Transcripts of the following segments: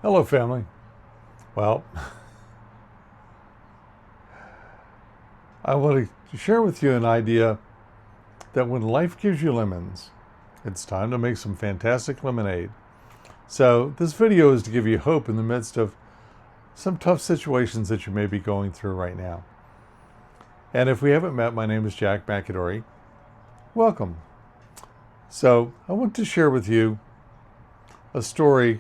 Hello, family. Well, I want to share with you an idea that when life gives you lemons, it's time to make some fantastic lemonade. So, this video is to give you hope in the midst of some tough situations that you may be going through right now. And if we haven't met, my name is Jack McAdory. Welcome. So, I want to share with you a story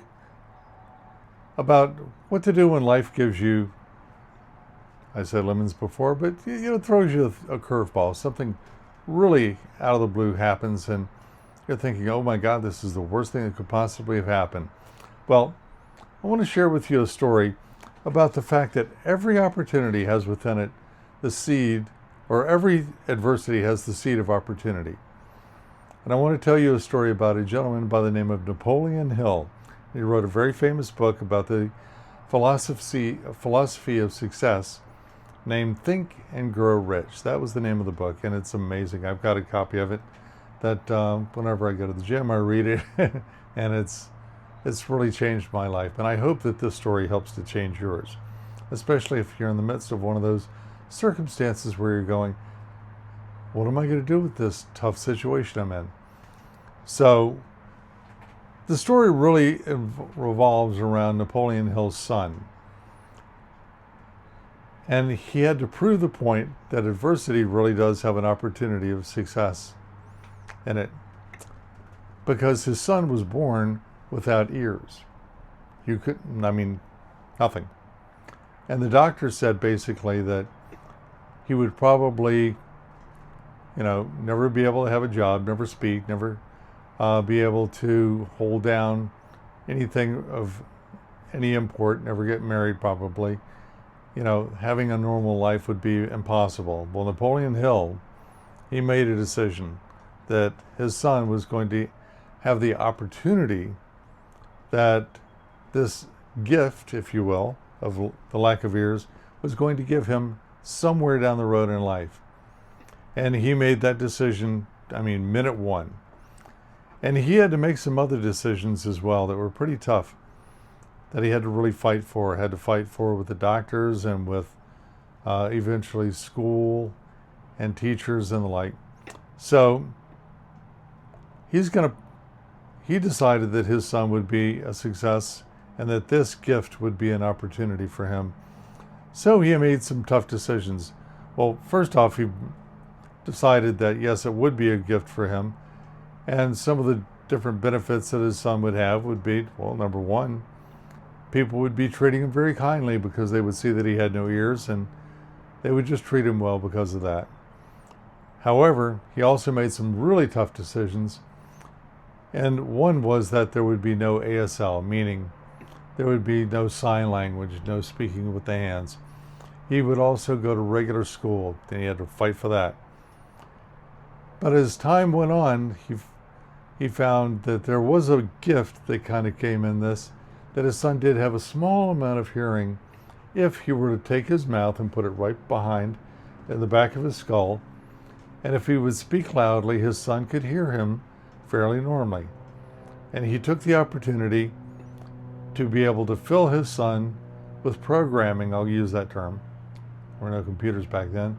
about what to do when life gives you, I said lemons before, but it throws you a curveball. Something really out of the blue happens, and you're thinking, oh my God, this is the worst thing that could possibly have happened. Well, I want to share with you a story about the fact that every opportunity has within it the seed, or every adversity has the seed of opportunity. And I want to tell you a story about a gentleman by the name of Napoleon Hill. He wrote a very famous book about the philosophy of success named Think and Grow Rich. That was the name of the book, and it's amazing. I've got a copy of it that whenever I go to the gym, I read it, and it's really changed my life. And I hope that this story helps to change yours, especially if you're in the midst of one of those circumstances where you're going, what am I going to do with this tough situation I'm in? So the story really revolves around Napoleon Hill's son. And he had to prove the point that adversity really does have an opportunity of success in it. Because his son was born without ears. You couldn't, nothing. And the doctor said basically that he would probably, never be able to have a job, never speak, never be able to hold down anything of any import, never get married probably. Having a normal life would be impossible. Well, Napoleon Hill, he made a decision that his son was going to have the opportunity that this gift, if you will, of the lack of ears, was going to give him somewhere down the road in life. And he made that decision, minute one. And he had to make some other decisions as well that were pretty tough, that he had to really fight for, with the doctors and with eventually school and teachers and the like. So he decided that his son would be a success and that this gift would be an opportunity for him. So he made some tough decisions. Well, first off, he decided that yes, it would be a gift for him. And some of the different benefits that his son would have would be, well, number one, people would be treating him very kindly because they would see that he had no ears, and they would just treat him well because of that. However, he also made some really tough decisions, and one was that there would be no ASL, meaning there would be no sign language, no speaking with the hands. He would also go to regular school, and he had to fight for that. But as time went on, he found that there was a gift that kind of came in this, that his son did have a small amount of hearing if he were to take his mouth and put it right behind in the back of his skull. And if he would speak loudly, his son could hear him fairly normally. And he took the opportunity to be able to fill his son with programming, I'll use that term. There were no computers back then.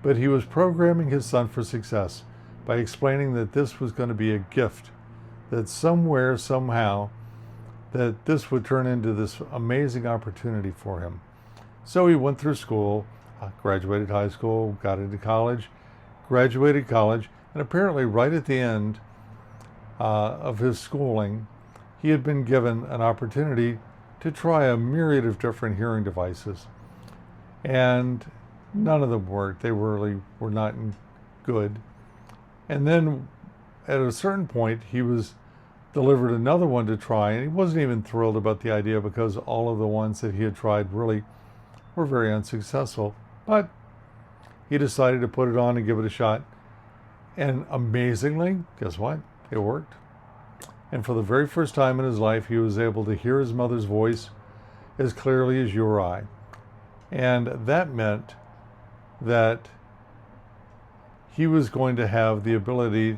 But he was programming his son for success by explaining that this was going to be a gift, that somewhere, somehow, that this would turn into this amazing opportunity for him. So he went through school, graduated high school, got into college, graduated college, and apparently right at the end of his schooling, he had been given an opportunity to try a myriad of different hearing devices. And none of them worked. They really were not good. And then at a certain point, he was delivered another one to try, and he wasn't even thrilled about the idea because all of the ones that he had tried really were very unsuccessful. But he decided to put it on and give it a shot. And amazingly, guess what? It worked. And for the very first time in his life, he was able to hear his mother's voice as clearly as you or I. And that meant that he was going to have the ability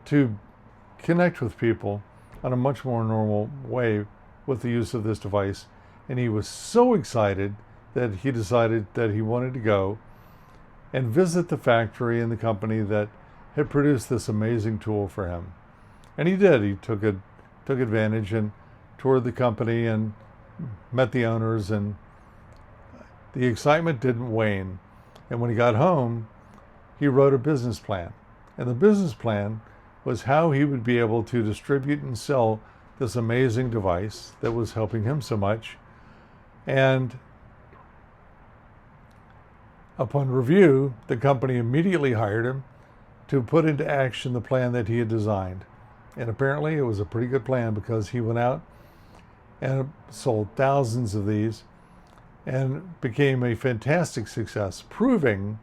to connect with people on a much more normal way with the use of this device. And he was so excited that he decided that he wanted to go and visit the factory and the company that had produced this amazing tool for him. And he did. He took advantage and toured the company and met the owners, and the excitement didn't wane. And when he got home, he wrote a business plan. And the business plan was how he would be able to distribute and sell this amazing device that was helping him so much. And upon review, the company immediately hired him to put into action the plan that he had designed. And apparently it was a pretty good plan, because he went out and sold thousands of these and became a fantastic success, proving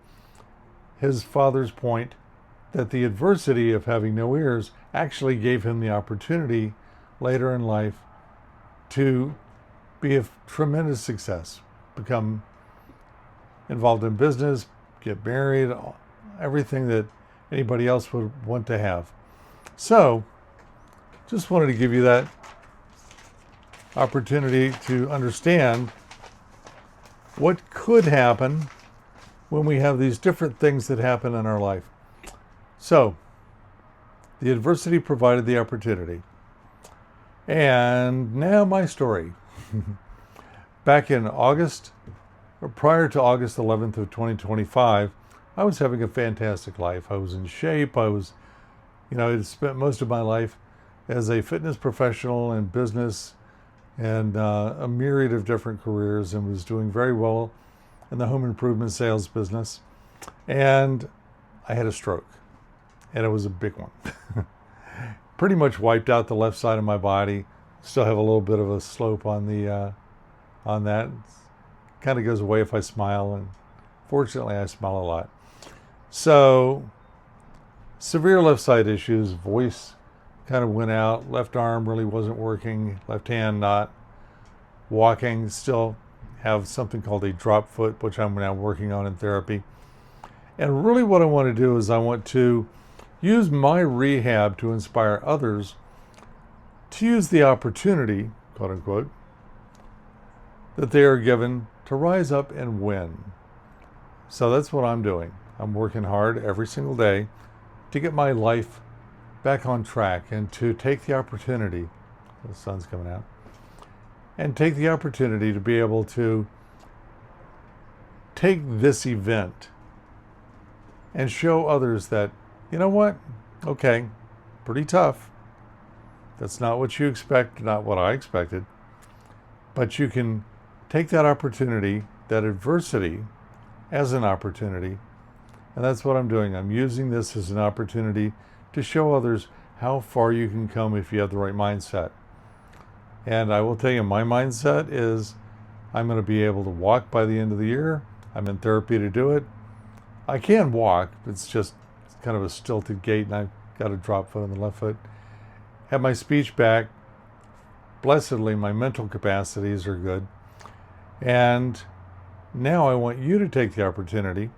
his father's point that the adversity of having no ears actually gave him the opportunity later in life to be a tremendous success, become involved in business, get married, everything that anybody else would want to have. So, just wanted to give you that opportunity to understand what could happen when we have these different things that happen in our life. So, the adversity provided the opportunity. And now my story. Back in August, or prior to August 11th of 2025, I was having a fantastic life. I was in shape. I had spent most of my life as a fitness professional in business and a myriad of different careers, and was doing very well in the home improvement sales business. And I had a stroke, and it was a big one. Pretty much wiped out the left side of my body. Still have a little bit of a slope on that. Kind of goes away if I smile, and fortunately I smile a lot. So, severe left side issues, voice kind of went out, left arm really wasn't working, left hand not, walking, still have something called a drop foot, which I'm now working on in therapy. And really what I want to do is I want to use my rehab to inspire others to use the opportunity, quote unquote, that they are given to rise up and win. So that's what I'm doing. I'm working hard every single day to get my life back on track, and to take the opportunity, the sun's coming out, and take the opportunity to be able to take this event and show others that, you know what, okay, pretty tough. That's not what you expect, not what I expected. But you can take that opportunity, that adversity, as an opportunity. And that's what I'm doing. I'm using this as an opportunity to show others how far you can come if you have the right mindset. And I will tell you, my mindset is I'm going to be able to walk by the end of the year. I'm in therapy to do it. I can walk. It's kind of a stilted gait, and I've got a drop foot on the left foot. Have my speech back. Blessedly, my mental capacities are good. And now I want you to take the opportunity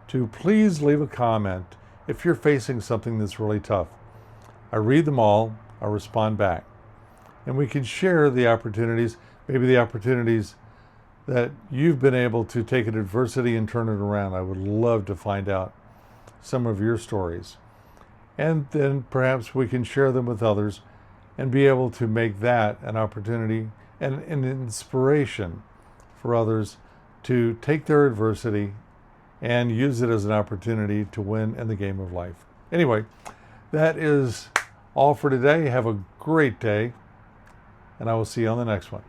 to please leave a comment if you're facing something that's really tough. I read them all. I respond back. And we can share the opportunities, maybe the opportunities that you've been able to take an adversity and turn it around. I would love to find out some of your stories. And then perhaps we can share them with others and be able to make that an opportunity and an inspiration for others to take their adversity and use it as an opportunity to win in the game of life. Anyway, that is all for today. Have a great day, and I will see you on the next one.